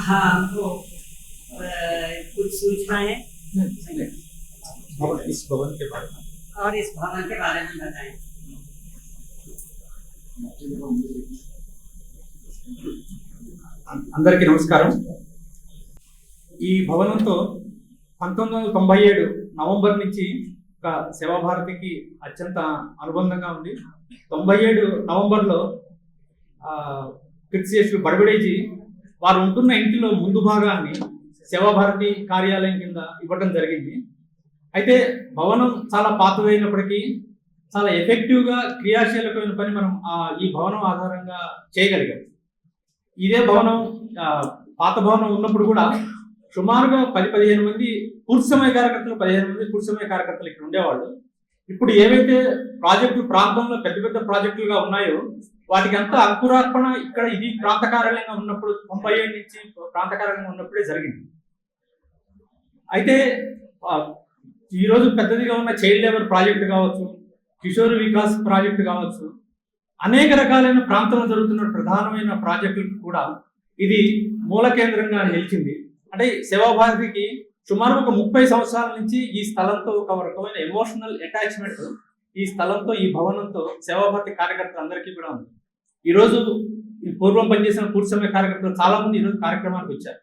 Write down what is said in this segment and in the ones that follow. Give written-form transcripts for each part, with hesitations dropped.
हमको कुछ सूचनाएं इस भवन के बारे में और इस भवन के बारे में बताएं। అందరికీ నమస్కారం। ఈ భవనంతో 1997 నవంబర్ నుంచి ఒక సేవాభారతికి అత్యంత అనుబంధంగా ఉంది। 97 నవంబర్లో కీర్తిశేషులు బడబడేజీ వారు ఉంటున్న ఇంటిలో ముందు భాగాన్ని సేవాభారతి కార్యాలయం కింద ఇవ్వడం జరిగింది। అయితే భవనం చాలా పాతదైనప్పటికీ చాలా ఎఫెక్టివ్గా క్రియాశీలకమైన పని మనం ఈ భవనం ఆధారంగా చేయగలిగాం। ఇదే భవనం పాత భవనం ఉన్నప్పుడు కూడా సుమారుగా 10-15 మంది పూర్తి సమయ కార్యకర్తలు 15 మంది పూర్తి సమయ కార్యకర్తలు ఇక్కడ ఉండేవాళ్ళు। ఇప్పుడు ఏవైతే ప్రాజెక్టులు ప్రాంతంలో పెద్ద పెద్ద ప్రాజెక్టులుగా ఉన్నాయో వాటికి అంతా అంకురార్పణ ఇక్కడ ఇది ప్రాంత కార్యాలయంగా ఉన్నప్పుడు 97 నుంచి ప్రాంత కార్యాలయంగా ఉన్నప్పుడే జరిగింది। అయితే ఈరోజు పెద్దదిగా ఉన్న చైల్డ్ లేబర్ ప్రాజెక్టు కావచ్చు, కిషోర్ వికాస్ ప్రాజెక్టు కావచ్చు, అనేక రకాలైన ప్రాంతంలో జరుగుతున్న ప్రధానమైన ప్రాజెక్టులకు కూడా ఇది మూల కేంద్రంగా నిలిచింది। అంటే సేవాభారతికి సుమారు ఒక 30 సంవత్సరాల నుంచి ఈ స్థలంతో ఒక రకమైన ఎమోషనల్ అటాచ్మెంట్ ఈ స్థలంతో ఈ భవనంతో సేవాభారతి కార్యకర్తలందరికీ కూడా ఉంది। ఈరోజు ఈ పూర్వం పనిచేసిన పూర్తి సమయ కార్యకర్తలు చాలా మంది ఈరోజు కార్యక్రమానికి వచ్చారు।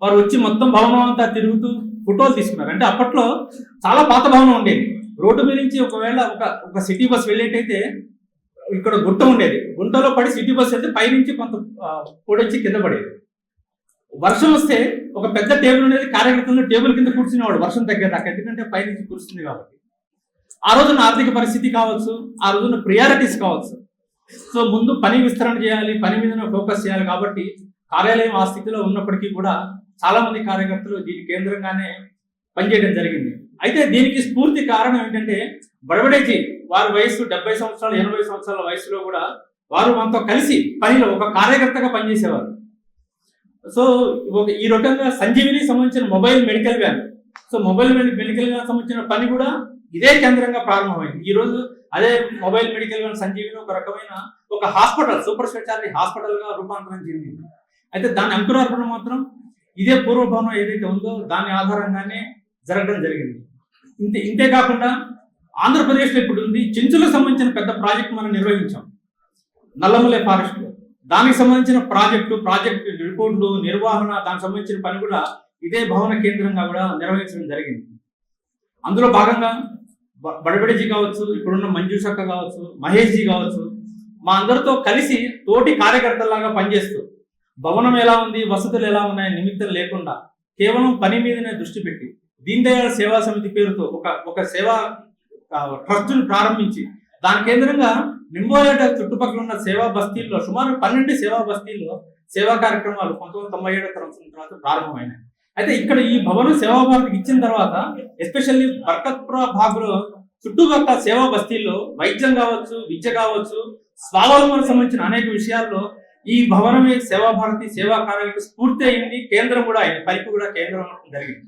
వారు వచ్చి మొత్తం భవనం అంతా తిరుగుతూ ఫోటోలు తీసుకున్నారు। అంటే అప్పట్లో చాలా పాత భవనం ఉండేది। రోడ్డు మీద నుంచి ఒకవేళ ఒక సిటీ బస్ వెళ్ళేటైతే ఇక్కడ గుట్ట ఉండేది, గుంటలో పడి సిటీ బస్ వెళ్తే పైనుంచి కొంత పొడొచ్చి కింద పడేది। వర్షం వస్తే ఒక పెద్ద టేబుల్ ఉండేది, కార్యకర్తలు టేబుల్ కింద కూర్చునేవాడు వర్షం తగ్గేదాకా, ఎందుకంటే పైనుంచి కూర్చుంది కాబట్టి। ఆ రోజున ఆర్థిక పరిస్థితి కావచ్చు, ఆ రోజున ప్రియారిటీస్ కావచ్చు, సో ముందు పని విస్తరణ చేయాలి, పని మీద ఫోకస్ చేయాలి కాబట్టి కార్యాలయం ఆ స్థితిలో ఉన్నప్పటికీ కూడా చాలా మంది కార్యకర్తలు దీని కేంద్రంగానే పనిచేయడం జరిగింది। అయితే దీనికి స్ఫూర్తి కారణం ఏంటంటే బడబడేజీ వారి వయసు 70 సంవత్సరాలు 80 సంవత్సరాల వయసులో కూడా వారు మనతో కలిసి పనిలో ఒక కార్యకర్తగా పనిచేసేవారు। సో ఈ రకంగా సంజీవిని సంబంధించిన mobile medical van, so mobile medical van సంబంధించిన పని కూడా ఇదే కేంద్రంగా ప్రారంభమైంది। ఈ రోజు అదే మొబైల్ మెడికల్ వ్యాన్ సంజీవిని ఒక రకమైన ఒక హాస్పిటల్, సూపర్ స్పెషాలిటీ హాస్పిటల్ గా రూపాంతరం చెందింది। అయితే దాని అంకురార్పణ మాత్రం ఇదే పూర్వభవనం ఏదైతే ఉందో దాని ఆధారంగానే జరగడం జరిగింది। ఇంతే కాకుండా ఆంధ్రప్రదేశ్లో ఇప్పుడు ఉంది చెంచులకు సంబంధించిన పెద్ద ప్రాజెక్ట్ మనం నిర్వహించాం నల్లమలై ఫారెస్ట్ లో, దానికి సంబంధించిన ప్రాజెక్టు రిపోర్టులు నిర్వహణ దానికి సంబంధించిన పని కూడా ఇదే భవన కేంద్రంగా కూడా నిర్వహించడం జరిగింది। అందులో భాగంగా బడబడేజీ కావచ్చు, ఇప్పుడున్న మంజుషక్క కావచ్చు, మహేష్ జీ కావచ్చు, మా అందరితో కలిసి తోటి కార్యకర్తలాగా పనిచేస్తూ భవనం ఎలా ఉంది, వసతులు ఎలా ఉన్నాయి నిమిత్తం లేకుండా కేవలం పని మీదనే దృష్టి పెట్టి దీన్ దయాళ్ సేవా సమితి పేరుతో ఒక సేవా ట్రస్ట్ను ప్రారంభించి దాని కేంద్రంగా నింబోలేట చుట్టుపక్కల ఉన్న సేవా బస్తీల్లో సుమారు 12 సేవా బస్తీల్లో సేవా కార్యక్రమాలు 1997 తర్వాత ప్రారంభమైనాయి। అయితే ఇక్కడ ఈ భవనం సేవాభారతికి ఇచ్చిన తర్వాత ఎస్పెషల్లీ బర్కత్పుర భాగ్లో చుట్టుపక్కల సేవా బస్తీల్లో వైద్యం కావచ్చు, విద్య కావచ్చు, స్వావలంబన సంబంధించిన అనేక విషయాల్లో ఈ భవనమే సేవాభారతి సేవా కార్యాలకు స్ఫూర్తి అయింది, కేంద్రం కూడా అయింది, పైకి కూడా కేంద్రం జరిగింది।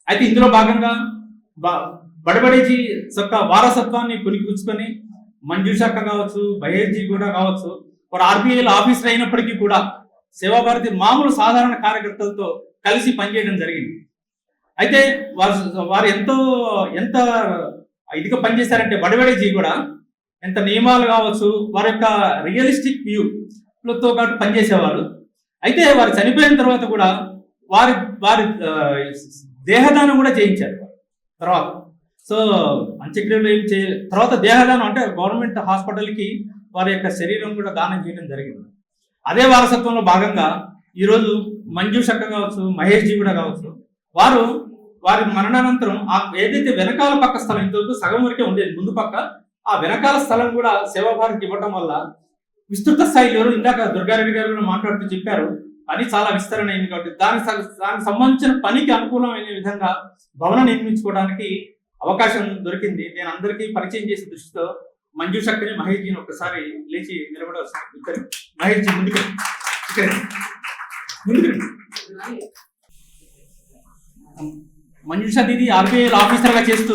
అయితే ఇందులో భాగంగా బడబడేజీ యొక్క వారసత్వాన్ని పునికిపుచ్చుకొని మంజుషక్క కావచ్చు, మహేష్ జీ కూడా కావచ్చు, వారు ఆర్బీఐలో ఆఫీసర్ అయినప్పటికీ కూడా సేవాభారతి మామూలు సాధారణ కార్యకర్తలతో కలిసి పనిచేయడం జరిగింది। అయితే వారు ఎంత ఇదిగా పనిచేశారంటే బడబడేజీ కూడా ఎంత నియమాలు కావచ్చు, వారి యొక్క రియలిస్టిక్ వ్యూలతో పాటు పనిచేసేవారు। అయితే వారు చనిపోయిన తర్వాత కూడా వారి దేహదానం కూడా చేయించారు తర్వాత। సో అంత్యక్రియలు ఏం తర్వాత దేహదానం అంటే గవర్నమెంట్ హాస్పిటల్కి వారి యొక్క శరీరం కూడా దానం చేయడం జరిగింది। అదే వారసత్వంలో భాగంగా ఈరోజు మంజుషక్క కావచ్చు, మహేష్ జీ కూడా కావచ్చు, వారి మరణానంతరం ఏదైతే వెనకాల పక్క స్థలం ఇంతవరకు సగం వరకే ఉండేది ముందు పక్క, ఆ వెనకాల స్థలం కూడా సేవాభారతి ఇవ్వటం వల్ల విస్తృత స్థాయిలో ఇందాక దుర్గారెడ్డి గారు కూడా మాట్లాడుతూ చెప్పారు పని చాలా విస్తరణ అయింది కాబట్టి దానికి సంబంధించిన పనికి అనుకూలమైన విధంగా భవనం నిర్మించుకోవడానికి అవకాశం దొరికింది। నేను అందరికీ పరిచయం చేసే దృష్టితో మంజుషక్కని మహేష్ జీని ఒకసారి లేచి నిలబడవలసి, మహేష్ జీ ముందుకు మంజుష దీది ఆర్బీఐ ఆఫీసర్గా చేస్తూ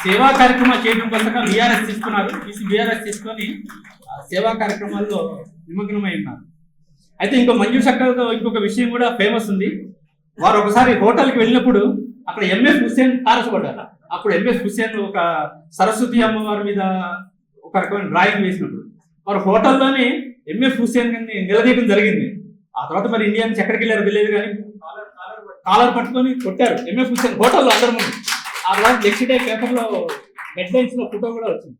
సేవా కార్యక్రమాలు చేయడం కోసం బీఆర్ఎస్ తీసుకున్నారు, బీఆర్ఎస్ తీసుకొని సేవా కార్యక్రమాల్లో నిమగ్నమై ఉన్నారు। అయితే ఇంకో మంజుష అక్కతో ఇంకొక విషయం కూడా ఫేమస్ ఉంది. వారు ఒకసారి హోటల్కి వెళ్ళినప్పుడు అక్కడ ఎంఎస్ హుస్సేన్ తారసపడ్డారు. అప్పుడు ఎంఎస్ హుస్సేన్ ఒక సరస్వతి అమ్మవారి మీద ఒక రకమైన డ్రాయింగ్ వేసినప్పుడు వారు హోటల్లోనే ఎంఎస్ హుస్సేన్ గారిని నిలదీయడం జరిగింది. ఆ తర్వాత మరి ఇండియా నుంచి ఎక్కడికి వెళ్ళారు తెలియదు, కానీ కాలర్ పట్టుకొని కొట్టారు ఎంఎస్ హుస్సేన్ హోటల్లో అందరి ముందు. ఆ తర్వాత నెక్స్ట్ డే పేపర్లో హెడ్లైన్స్ లో ఫోటో కూడా వచ్చింది.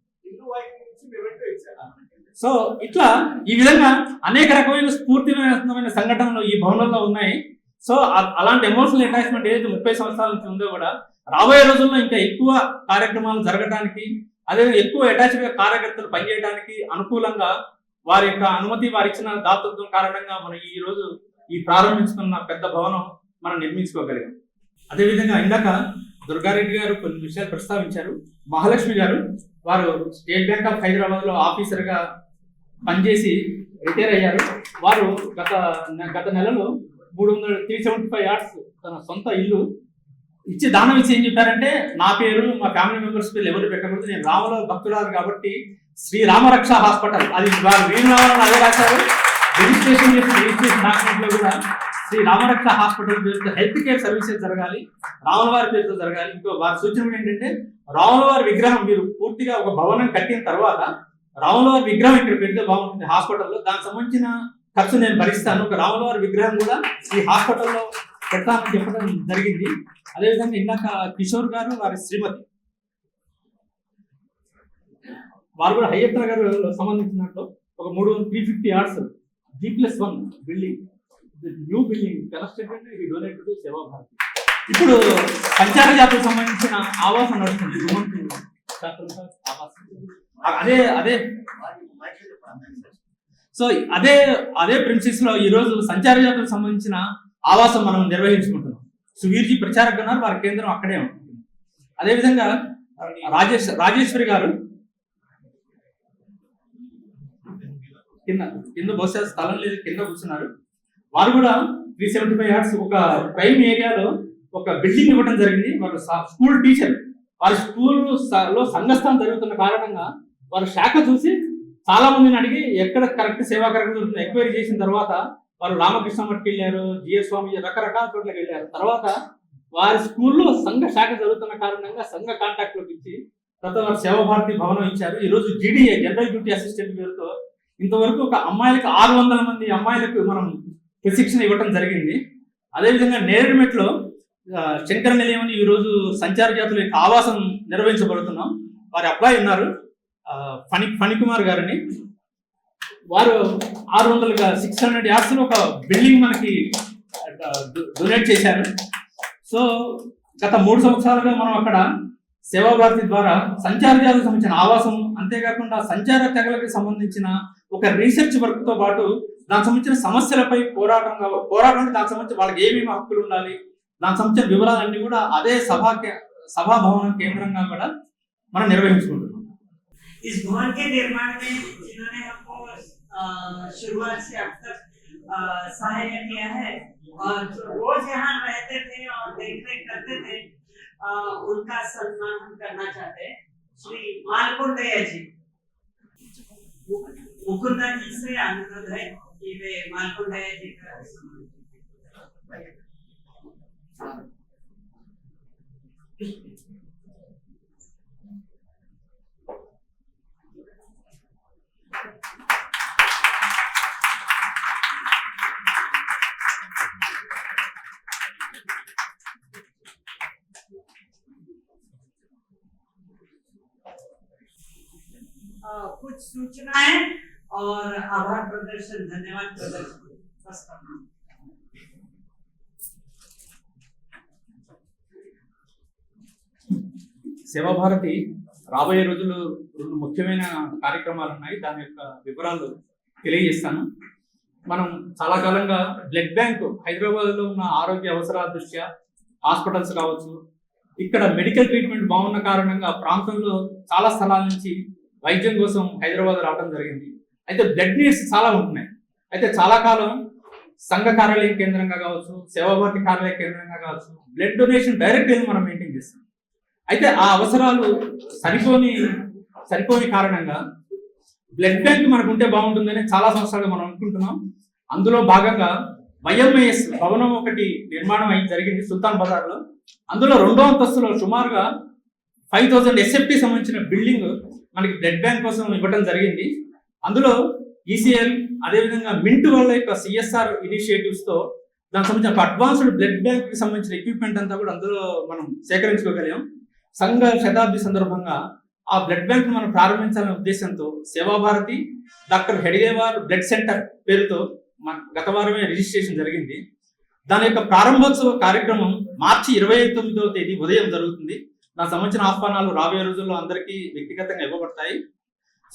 సో ఇట్లా ఈ విధంగా అనేక రకమైన స్ఫూర్తివంతమైన సంఘటనలు ఈ భవనంలో ఉన్నాయి. సో అలాంటి ఎమోషనల్ అటాచ్మెంట్ ఏదైతే 30 సంవత్సరాల నుంచి ఉందో కూడా రాబోయే రోజుల్లో ఇంకా ఎక్కువ కార్యక్రమాలు జరగడానికి, అదే ఎక్కువ అటాచ్గా కార్యకర్తలు పనిచేయడానికి అనుకూలంగా వారి యొక్క అనుమతి, వారి ఇచ్చిన దాతృత్వం కారణంగా మనం ఈ రోజు ఈ ప్రారంభించుకున్న పెద్ద భవనం మనం నిర్మించుకోగలిగాం. అదేవిధంగా ఇందాక దుర్గారెడ్డి గారు కొన్ని విషయాలు ప్రస్తావించారు. మహాలక్ష్మి గారు వారు స్టేట్ బ్యాంక్ ఆఫ్ హైదరాబాద్ లో ఆఫీసర్గా పనిచేసి రిటైర్ అయ్యారు. వారు గత నెలలో 375 యార్డ్స్ తన సొంత ఇల్లు ఇచ్చి దానం ఇచ్చి ఏం చెప్పారంటే, నా పేరు మా ఫ్యామిలీ మెంబర్స్ పేరు ఎవరు పెట్టకూడదు, నేను రాములో భక్తురాలు కాబట్టి శ్రీ రామరక్ష హాస్పిటల్, అది వారు వీరు రావాలని అదే రాశారు. రిజిస్ట్రేషన్ డాక్యుమెంట్ లో కూడా శ్రీ రామరక్ష హాస్పిటల్ పేరుతో హెల్త్ కేర్ సర్వీసెస్ జరగాలి, రాముల వారి పేరుతో జరగాలి. ఇంకో వారి సూచన ఏంటంటే, రాముల వారి విగ్రహం మీరు పూర్తిగా ఒక భవనం కట్టిన తర్వాత రాముల వారి విగ్రహం ఇక్కడ పెడితే బాగుంటుంది హాస్పిటల్లో, దానికి సంబంధించిన ఖర్చు నేను భరిస్తాను, ఒక రాముల వారి విగ్రహం కూడా ఈ హాస్పిటల్లో పెడతానని చెప్పడం జరిగింది. అదేవిధంగా ఇందాక కిషోర్ గారు వారి శ్రీమతి వారు కూడా హయ్యత్ నగర్ సంబంధించినట్లు ఒక 350 yards G+1 building, new building constructed donated to సేవా భారతి. ఇప్పుడు సంచార జాతకు సంబంధించిన ఆవాసం నడుస్తుంది. సో అదే ప్రిన్సిస్ లో ఈ రోజు సంచార జాతకు సంబంధించిన ఆవాసం మనం నిర్వహించుకుంటున్నాం. సువీర్జీ ప్రచారక్ ఉన్నారు, వారి కేంద్రం అక్కడే ఉంటుంది. అదేవిధంగా రాజేశ్వరి గారు కింద బహుశా స్థలం లేదు, కింద కూర్చున్నారు. వారు కూడా 375 యార్డ్స్ ఒక ప్రైమ్ ఏరియాలో ఒక బిల్డింగ్ ఇవ్వడం జరిగింది. వారు స్కూల్ టీచర్, వారి స్కూల్లో సంఘస్థానం జరుగుతున్న కారణంగా వారు శాఖ చూసి చాలా మందిని అడిగి ఎక్కడ కరెక్ట్ సేవా కార్యక్రమం జరుగుతుంది ఎంక్వైరీ చేసిన తర్వాత వారు రామకృష్ణ మఠకి వెళ్ళారు, జిఎస్ స్వామి, రకరకాల చోట్లకి వెళ్ళారు. తర్వాత వారి స్కూల్లో సంఘ శాఖ జరుగుతున్న కారణంగా సంఘ కాంటాక్ట్ లోకి ఇచ్చి తర్వాత వారు సేవా భారతి భవనం ఇచ్చారు. ఈ రోజు GDA జనరల్ డ్యూటీ అసిస్టెంట్ పేరుతో ఇంతవరకు ఒక అమ్మాయిలకు 600 మంది అమ్మాయిలకు మనం ప్రశిక్షణ ఇవ్వటం జరిగింది. అదేవిధంగా నేరేడుమెట్లో శంకర నిలయం అని ఈ రోజు సంచార జాతుల యొక్క ఆవాసం నిర్వహించబడుతున్నాం. వారి అబ్బాయి ఉన్నారు ఫణికుమార్ గారని, వారు 600 యార్డ్స్ లో ఒక బిల్డింగ్ మనకి డొనేట్ చేశారు. సో గత 3 సంవత్సరాలుగా మనం అక్కడ సేవా భారతి ద్వారా సంచార జాతులకు సంబంధించిన ఆవాసం, అంతేకాకుండా సంచార తెగలకు సంబంధించిన ఒక రీసెర్చ్ వర్క్ తో పాటు దానికి సంబంధించిన సమస్యలపై పోరాటం దానికి సంబంధించి వాళ్ళకి ఏమేమి హక్కులు ఉండాలి, దానికి సంబంధించిన వివరాలన్నీ కూడా అదే సభా భవనం కేంద్రంగా కూడా మనం నిర్వహించుకుంటున్నాం. इस भवन के निर्माण में जिन्होंने हमको शुरुआत से अब तक सहायता किया है और जो रोज यहाँ रहते थे और देखरेख करते थे, उनका सम्मान हम करना चाहते हैं. श्री मालकोंडैया जी, मुकुंदा जी से अनुरोध है कि वे मालकोंडैया जी का कुछ सूचनाएं और आभार प्रदर्शन, धन्यवाद प्रदर्शन बस करना. సేవా భారతి రాబోయే రోజుల్లో 2 ముఖ్యమైన కార్యక్రమాలు ఉన్నాయి. దాని యొక్క వివరాలు తెలియజేస్తాను. మనం చాలా కాలంగా బ్లడ్ బ్యాంక్ హైదరాబాద్ లో ఉన్న ఆరోగ్య అవసరాల దృష్ట్యా హాస్పిటల్స్ కావచ్చు, ఇక్కడ మెడికల్ ట్రీట్మెంట్ బాగున్న కారణంగా ప్రాంతంలో చాలా స్థలాల నుంచి వైద్యం కోసం హైదరాబాద్ రావడం జరిగింది. అయితే బ్లడ్ నీడ్స్ చాలా ఉంటున్నాయి. అయితే చాలా కాలం సంఘ కార్యాలయ కేంద్రంగా కావచ్చు, సేవాభారతి కార్యాలయ కేంద్రంగా కావచ్చు, బ్లడ్ డొనేషన్ డైరెక్ట్ గా మనం మెయింటైన్ చేస్తాం. అయితే ఆ అవసరాలు సరిపోని కారణంగా బ్లడ్ బ్యాంక్ మనకు ఉంటే బాగుంటుందని చాలా సంవత్సరాలుగా మనం అనుకుంటున్నాం. అందులో భాగంగా వైఎంఐఎస్ భవనం ఒకటి నిర్మాణం అయి జరిగింది సుల్తాన్ బజార్ లో. అందులో 2వ అంతస్తులో సుమారుగా 5000 ఎస్ఎఫ్టీ సంబంధించిన బిల్డింగ్ మనకి బ్లడ్ బ్యాంక్ కోసం ఇవ్వడం జరిగింది. అందులో ఈసీఎల్ అదేవిధంగా మింట్ వాళ్ళ యొక్క సిఎస్ఆర్ ఇనిషియేటివ్స్ తో దానికి సంబంధించిన అడ్వాన్స్డ్ బ్లడ్ బ్యాంక్ కి సంబంధించిన ఎక్విప్మెంట్ అంతా కూడా అందులో మనం సేకరించుకోగలిగాం. సంఘ శతాబ్ది సందర్భంగా ఆ బ్లడ్ బ్యాంక్ మనం ప్రారంభించాలనే ఉద్దేశంతో Seva Bharati doctor Hedgewar blood centre పేరుతో గత వారమే రిజిస్ట్రేషన్ జరిగింది. దాని యొక్క ప్రారంభోత్సవ కార్యక్రమం మార్చి 29వ తేదీ ఉదయం జరుగుతుంది. దానికి సంబంధించిన ఆహ్వానాలు రాబోయే రోజుల్లో అందరికీ వ్యక్తిగతంగా ఇవ్వబడతాయి.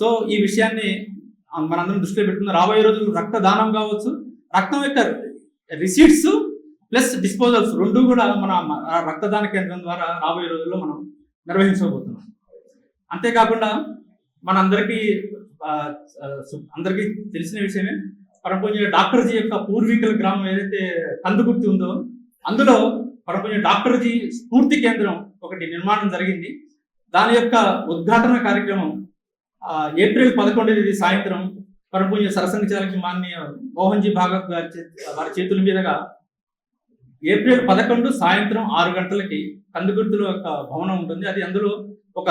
సో ఈ విషయాన్ని మనందరం దృష్టిలో పెట్టుకున్న రాబోయే రోజుల్లో రక్తదానం కావచ్చు, రక్తం యొక్క రిసీట్స్ ప్లస్ డిస్పోజల్స్ రెండు కూడా మన రక్తదాన కేంద్రం ద్వారా రాబోయే రోజుల్లో మనం నిర్వహించబోతున్నాం. అంతేకాకుండా మనందరికీ అందరికీ తెలిసిన విషయమే, పరమపూజ్య డాక్టర్ జీ యొక్క పూర్వీకుల గ్రామం ఏదైతే కందుకుర్తి ఉందో అందులో పరమపూజ్య డాక్టర్ జీ స్ఫూర్తి కేంద్రం ఒకటి నిర్మాణం జరిగింది. దాని యొక్క ఉద్ఘాటన కార్యక్రమం ఏప్రిల్ 11 సాయంత్రం పరమపూజ్య సరసంఘ చాలకి మాన్య మోహన్ జీ భాగవత్ వారి చేతుల మీదుగా ఏప్రిల్ 11 సాయంత్రం 6 గంటలకి కందుకుర్తిలో ఒక భవనం ఉంటుంది. అది అందులో ఒక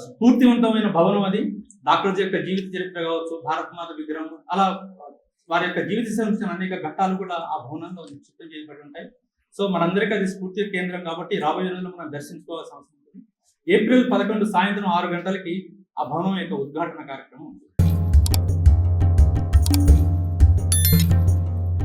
స్ఫూర్తివంతమైన భవనం. అది డాక్టర్ జీ యొక్క జీవిత చరిత్ర కావచ్చు, భారత్ మాత విగ్రహం, అలా వారి యొక్క జీవిత సంబంధించిన అనేక ఘట్టాలు కూడా ఆ భవనంలో నిక్షిప్తం చేయబడి ఉంటాయి. సో మనందరికీ అది స్ఫూర్తి కేంద్రం కాబట్టి రాబోయే రోజుల్లో మనం దర్శించుకోవాల్సిన అవసరం ఉంటుంది. ఏప్రిల్ 11 సాయంత్రం 6 గంటలకి ఆ భవనం యొక్క ఉద్ఘాటన కార్యక్రమం ఉంటుంది.